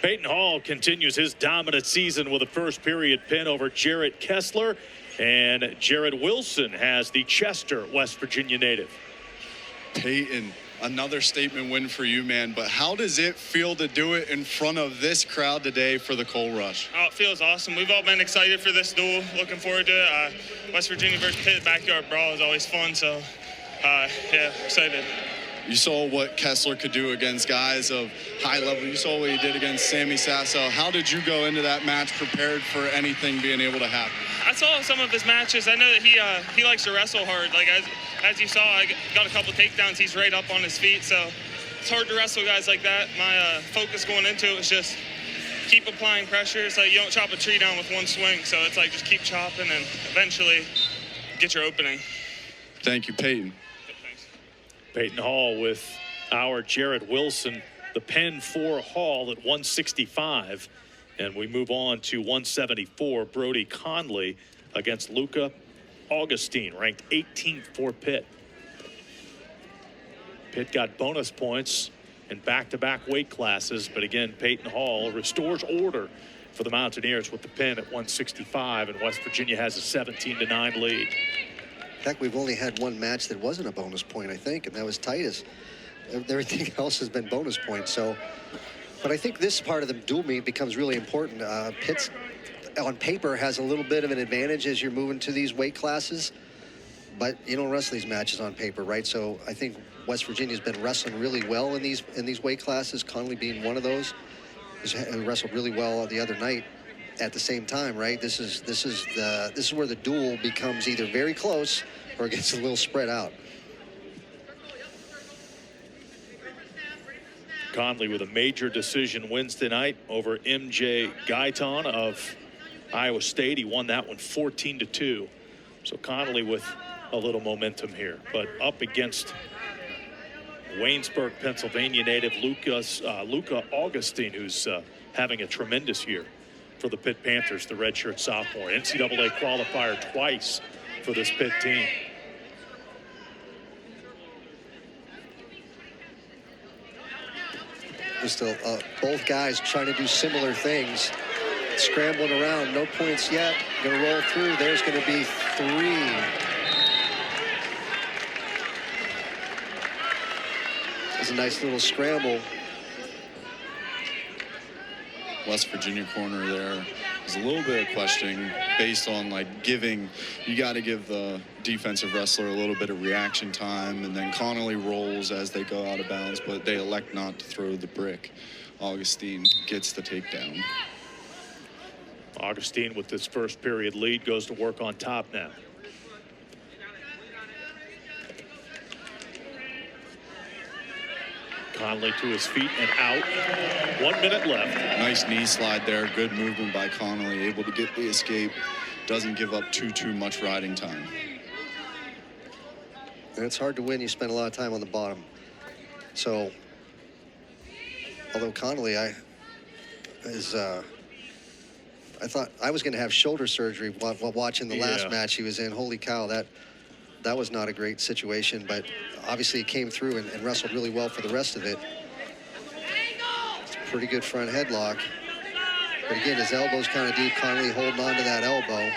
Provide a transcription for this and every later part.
Payton Hall continues his dominant season with a first period pin over Jarrett Kessler. And Jared Wilson has the Chester, West Virginia native. Payton, another statement win for you, man. But how does it feel to do it in front of this crowd today for the Coal Rush? Oh, it feels awesome. We've all been excited for this duel. Looking forward to it. West Virginia versus Pitt backyard brawl is always fun. So, yeah, excited. You saw what Kessler could do against guys of high level. You saw what he did against Sammy Sasso. How did you go into that match prepared for anything being able to happen? I saw some of his matches. I know that he likes to wrestle hard. Like as you saw, I got a couple takedowns. He's right up on his feet, so it's hard to wrestle guys like that. My focus going into it was just keep applying pressure. It's like you don't chop a tree down with one swing, so it's like just keep chopping and eventually get your opening. Thank you, Payton. Payton Hall with our Jared Wilson, the pen for Hall at 165. And we move on to 174, Brody Conley against Luca Augustine, ranked 18th for Pitt. Pitt got bonus points in back-to-back weight classes, but again, Payton Hall restores order for the Mountaineers with the pin at 165, and West Virginia has a 17-9 lead. In fact, we've only had one match that wasn't a bonus point, I think, and that was Titus. Everything else has been bonus points. So, but I think this part of the dual meet becomes really important. Pitt's, on paper, has a little bit of an advantage as you're moving to these weight classes, but you don't wrestle these matches on paper, right? So I think West Virginia's been wrestling really well in these weight classes, Conley being one of those. He wrestled really well the other night. At the same time, right? This is where the duel becomes either very close or it gets a little spread out. Conley with a major decision Wednesday night over MJ Guyton of Iowa State. He won that one 14-2. So Conley with a little momentum here, but up against Waynesburg, Pennsylvania native Luca Augustine, who's having a tremendous year for the Pitt Panthers, the redshirt sophomore. NCAA qualifier twice for this Pitt team. Just both guys trying to do similar things. Scrambling around, no points yet. Gonna roll through, there's gonna be 3. There's a nice little scramble. West Virginia corner there. There's a little bit of questioning based on you got to give the defensive wrestler a little bit of reaction time, and then Conley rolls as they go out of bounds, but they elect not to throw the brick. Augustine gets the takedown. Augustine with this first period lead goes to work on top now. Conley to his feet and out. 1 minute left. Nice knee slide there. Good movement by Conley. Able to get the escape. Doesn't give up too much riding time. And it's hard to win. You spend a lot of time on the bottom. So, although Conley, I thought I was going to have shoulder surgery while watching the last match he was in. Holy cow, that was not a great situation, but obviously he came through and wrestled really well for the rest of it. It's a pretty good front headlock. But again, his elbow's kind of deep. Conley holding on to that elbow.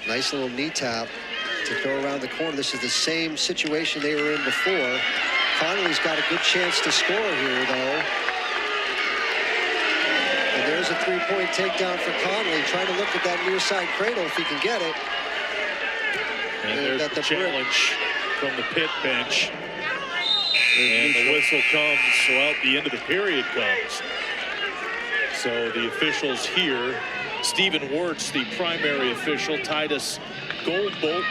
Nice little knee tap to throw around the corner. This is the same situation they were in before. Conley's got a good chance to score here, though. And there's a 3-point takedown for Conley, trying to look at that near side cradle if he can get it. And there's the challenge from the Pitt bench. And the whistle comes, well, the end of the period comes. So the officials here, Stephen Wirtz, the primary official, Titus Goldbolt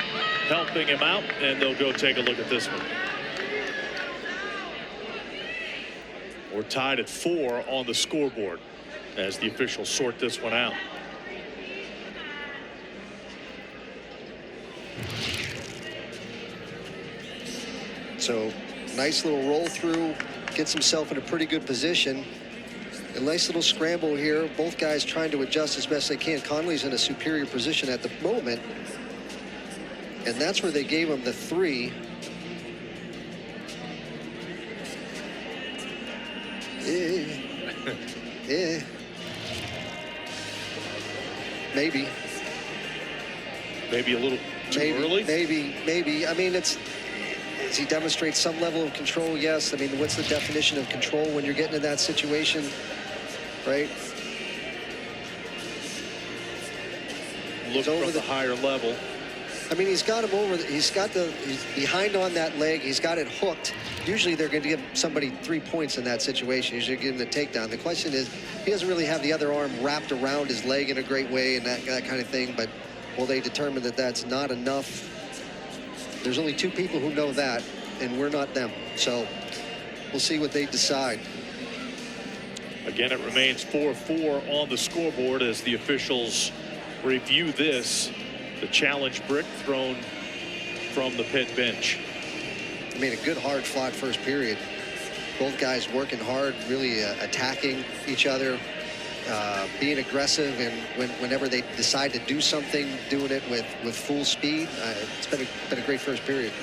helping him out, and they'll go take a look at this one. We're tied at 4 on the scoreboard as the officials sort this one out. So nice little roll through, gets himself in a pretty good position. A nice little scramble here. Both guys trying to adjust as best they can. Conley's in a superior position at the moment. And that's where they gave him the 3. Yeah. Maybe. Maybe a little too early? Maybe. I mean, does he demonstrate some level of control? Yes. I mean, what's the definition of control when you're getting in that situation, right? Look from the higher level. I mean, he's got him over. He's behind on that leg. He's got it hooked. Usually they're going to give somebody 3 points in that situation. Usually give him the takedown. The question is, he doesn't really have the other arm wrapped around his leg in a great way and that kind of thing. But will they determine that that's not enough? There's only 2 people who know that, and we're not them. So we'll see what they decide. Again, it remains 4-4 on the scoreboard as the officials review this. The challenge brick thrown from the Pitt bench. I mean, a good hard-fought first period. Both guys working hard, really attacking each other, being aggressive, and whenever they decide to do something, doing it with full speed. It's been a great first period.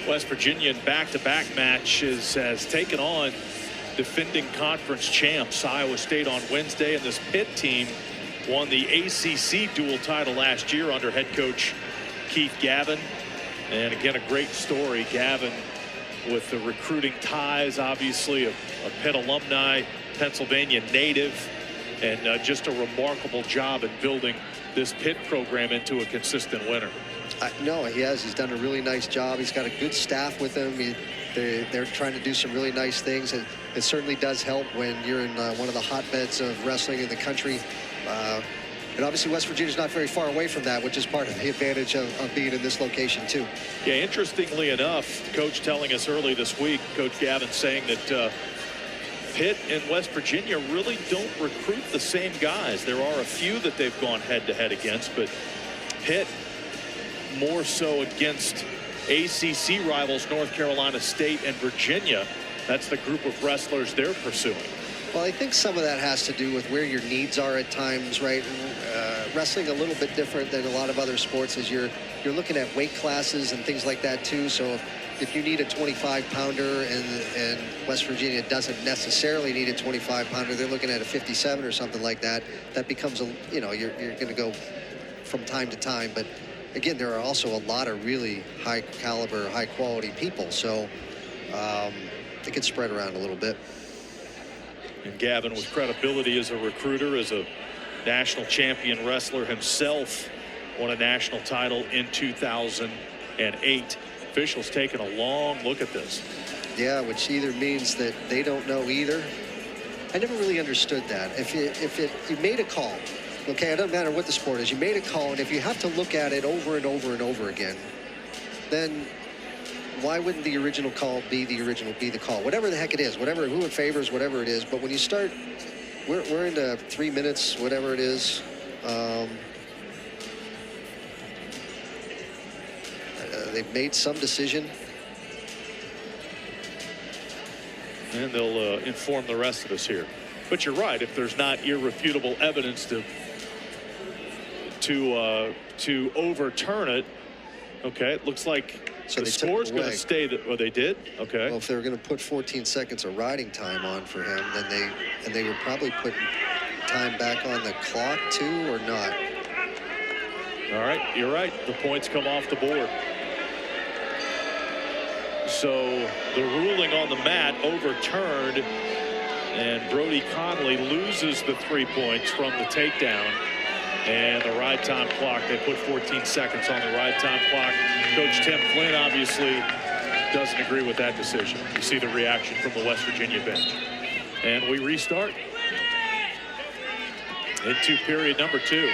West Virginia in back-to-back matches has taken on defending conference champs Iowa State on Wednesday, and this Pitt team won the ACC dual title last year under head coach Keith Gavin. And again, a great story. Gavin with the recruiting ties, obviously a Pitt alumni, Pennsylvania native, and just a remarkable job in building this Pitt program into a consistent winner. No, he has. He's done a really nice job. He's got a good staff with him. They're trying to do some really nice things. And it certainly does help when you're in one of the hotbeds of wrestling in the country. And obviously West Virginia's not very far away from that, which is part of the advantage of being in this location too. Yeah, interestingly enough, coach telling us early this week, Coach Gavin saying that Pitt and West Virginia really don't recruit the same guys. There are a few that they've gone head-to-head against, but Pitt more so against ACC rivals North Carolina State and Virginia. That's the group of wrestlers they're pursuing. Well, I think some of that has to do with where your needs are at times, right? Wrestling a little bit different than a lot of other sports is you're looking at weight classes and things like that too. So if you need a 25-pounder and West Virginia doesn't necessarily need a 25-pounder, they're looking at a 57 or something like that. That becomes you're going to go from time to time. But again, there are also a lot of really high caliber, high quality people. So it can spread around a little bit. And Gavin, with credibility as a recruiter, as a national champion wrestler himself, won a national title in 2008. Officials taking a long look at this. Yeah, which either means that they don't know either. I never really understood that. If you made a call, okay, it doesn't matter what the sport is, you made a call, and if you have to look at it over and over and over again, then why wouldn't the original call be the call? Whatever the heck it is, who it favors, whatever it is. But when you start, we're into 3 minutes, whatever it is. They've made some decision. And they'll inform the rest of us here. But you're right, if there's not irrefutable evidence to overturn it, okay, it looks like so the score's going to stay. Oh, they did? Okay. Well, if they were going to put 14 seconds of riding time on for him, then they would probably put time back on the clock too, or not. All right, you're right. The points come off the board. So the ruling on the mat overturned, and Brody Conley loses the 3 points from the takedown. And the ride time clock, they put 14 seconds on the ride time clock. Coach Tim Flynn obviously doesn't agree with that decision. You see the reaction from the West Virginia bench. And we restart into period number 2.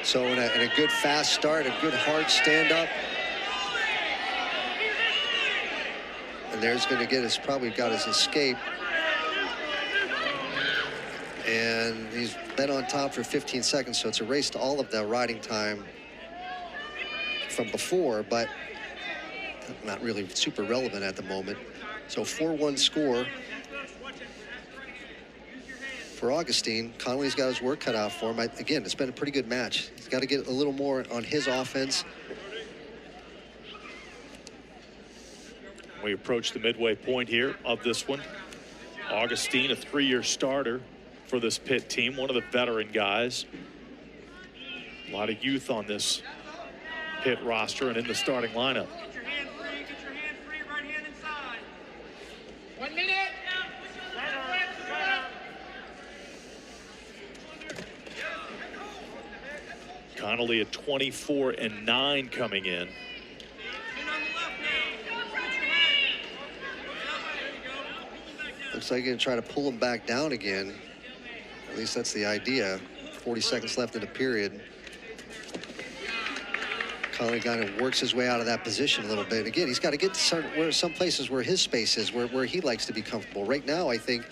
So in a good fast start, a good hard stand up. And there's going to get his, probably got his escape. And he's been on top for 15 seconds, so it's erased all of the riding time from before, but not really super relevant at the moment. So 4-1 score for Augustine. Conley's got his work cut out for him. Again, it's been a pretty good match. He's got to get a little more on his offense. We approach the midway point here of this one. Augustine, a 3-year starter for this Pitt team, one of the veteran guys. A lot of youth on this Pitt roster and in the starting lineup. Get your hand free, right hand inside. 1 minute. Conley at 24-9 coming in. Looks like you're going to try to pull him back down again. At least that's the idea. 40 seconds left in the period. Conley kind of works his way out of that position a little bit. Again, he's got to get to some places where his space is, where he likes to be comfortable. Right now, I think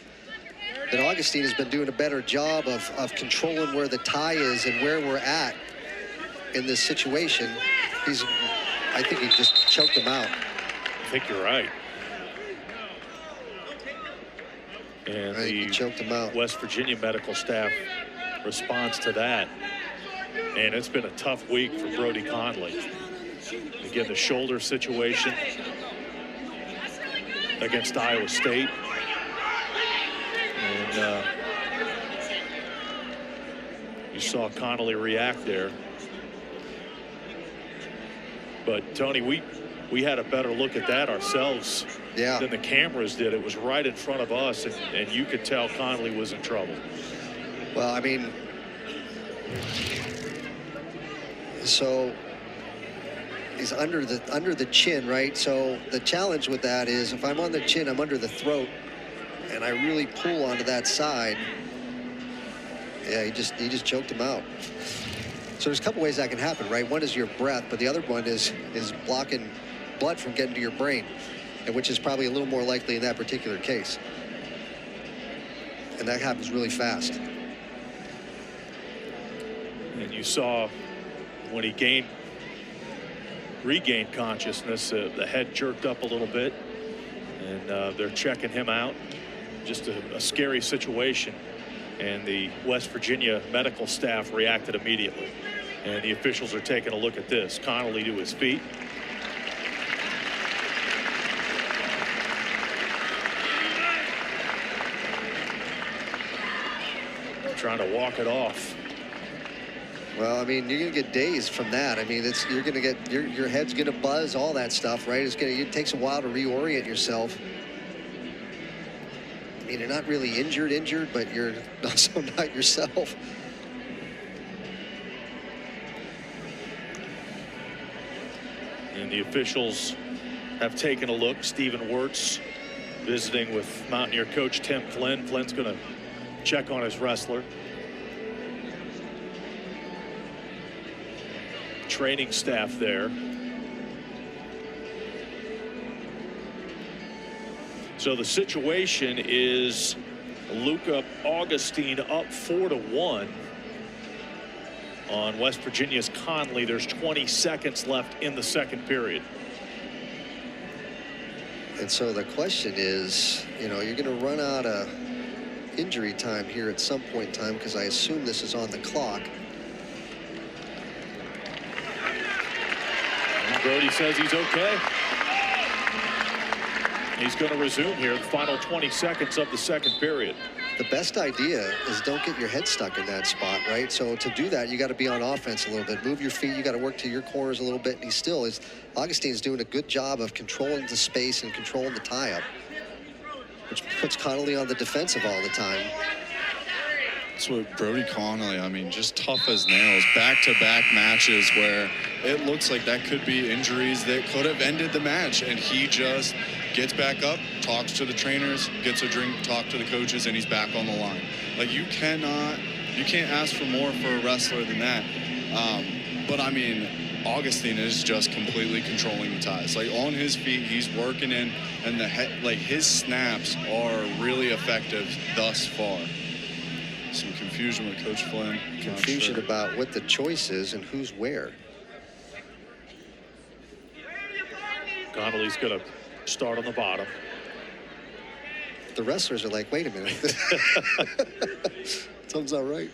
that Augustine has been doing a better job of controlling where the tie is and where we're at in this situation. I think he just choked him out. I think you're right. And He choked him out. West Virginia medical staff responds to that. And it's been a tough week for Brody Conley. Again, the shoulder situation against Iowa State. And you saw Conley react there. But Tony, we had a better look at that ourselves than the cameras did. It was right in front of us, and you could tell Conley was in trouble. Well, I mean, so he's under the chin, right? So the challenge with that is if I'm on the chin, I'm under the throat, and I really pull onto that side. Yeah, he just choked him out. So there's a couple ways that can happen, right? One is your breath, but the other one is blocking blood from getting to your brain, and which is probably a little more likely in that particular case. And that happens really fast. And you saw when he regained consciousness, the head jerked up a little bit, and they're checking him out. Just a scary situation. And the West Virginia medical staff reacted immediately. And the officials are taking a look at this. Conley to his feet. Trying to walk it off. Well, I mean, you're going to get dazed from that. I mean, you're going to get your head's going to buzz, all that stuff, right? It takes a while to reorient yourself. I mean, you're not really injured, but you're also not yourself. And the officials have taken a look. Stephen Wirtz visiting with Mountaineer coach Tim Flynn. Flynn's going to check on his wrestler. Training staff there. So the situation is Luca Augustine up 4-1 on West Virginia's Conley. There's 20 seconds left in the second period. And so the question is, you're going to run out of injury time here at some point in time, because I assume this is on the clock. And Brody says he's okay. He's going to resume here the final 20 seconds of the second period. The best idea is don't get your head stuck in that spot, right? So to do that, you got to be on offense a little bit. Move your feet. You got to work to your corners a little bit. And Augustine's doing a good job of controlling the space and controlling the tie-up, which puts Conley on the defensive all the time. That's what Brody Conley, I mean, just tough as nails. Back-to-back matches where it looks like that could be injuries that could have ended the match, and he just gets back up, talks to the trainers, gets a drink, talk to the coaches, and he's back on the line. Like, you can't ask for more for a wrestler than that. But I mean, Augustine is just completely controlling the ties. Like, on his feet, he's working in, and his snaps are really effective thus far. Some confusion with Coach Flynn. Confusion about what the choice is and who's where. Conley's going to start on the bottom. The wrestlers are like, wait a minute. Something's not right.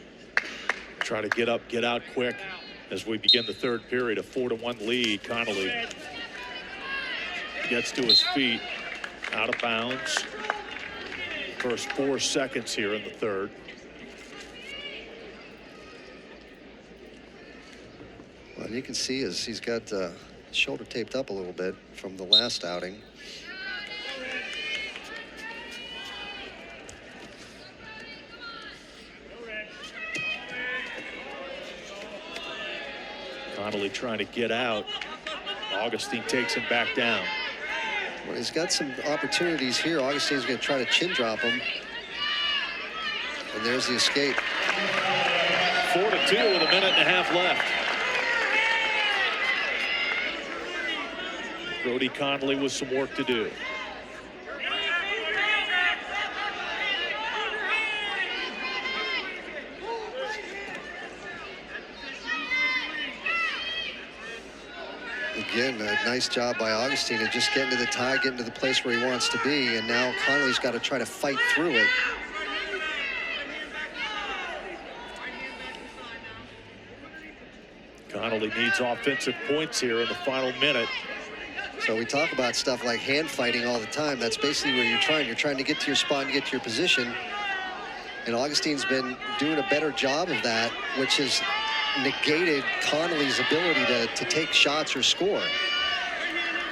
Try to get up, get out quick as we begin the third period. A 4-1 lead. Conley gets to his feet, out of bounds. First 4 seconds here in the third. Well, you can see as he's got shoulder taped up a little bit from the last outing. Conley trying to get out. Augustine takes him back down. Well, he's got some opportunities here. Augustine's going to try to chin drop him. And there's the escape. 4-2 with a minute and a half left. Brody Conley with some work to do. Again, a nice job by Augustine of just getting to the tie, getting to the place where he wants to be, and now Conley's got to try to fight through it. Conley needs offensive points here in the final minute. So we talk about stuff like hand fighting all the time. That's basically where you're trying. You're trying to get to your spot and get to your position. And Augustine's been doing a better job of that, which has negated Conley's ability to take shots or score.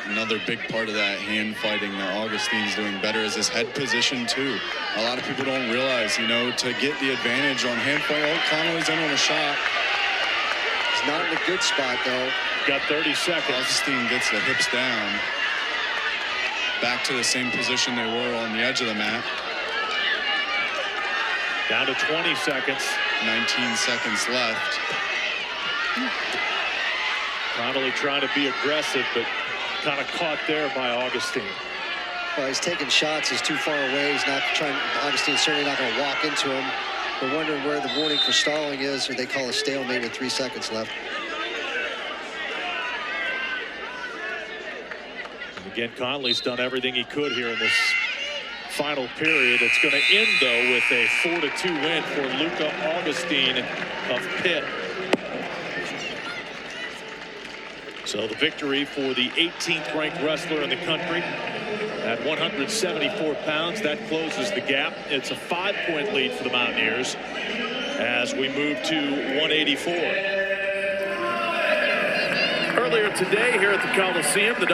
Another big part of that hand fighting that Augustine's doing better is his head position too. A lot of people don't realize, you know, to get the advantage on hand fight. Oh, Conley's in on a shot. He's not in a good spot though. Got 30 seconds. Augustine gets the hips down. Back to the same position they were on the edge of the mat. Down to 20 seconds. 19 seconds left. Conley trying to be aggressive, but kind of caught there by Augustine. Well, he's taking shots. He's too far away. He's not trying. Augustine's certainly not going to walk into him. We're wondering where the warning for stalling is, or they call a stalemate with 3 seconds left. And again, Conley's done everything he could here in this final period. It's going to end, though, with a 4-2 win for Luca Augustine of Pitt. So the victory for the 18th ranked wrestler in the country at 174 pounds. That closes the gap. It's a 5-point lead for the Mountaineers as we move to 184. Earlier today here at the Coliseum, the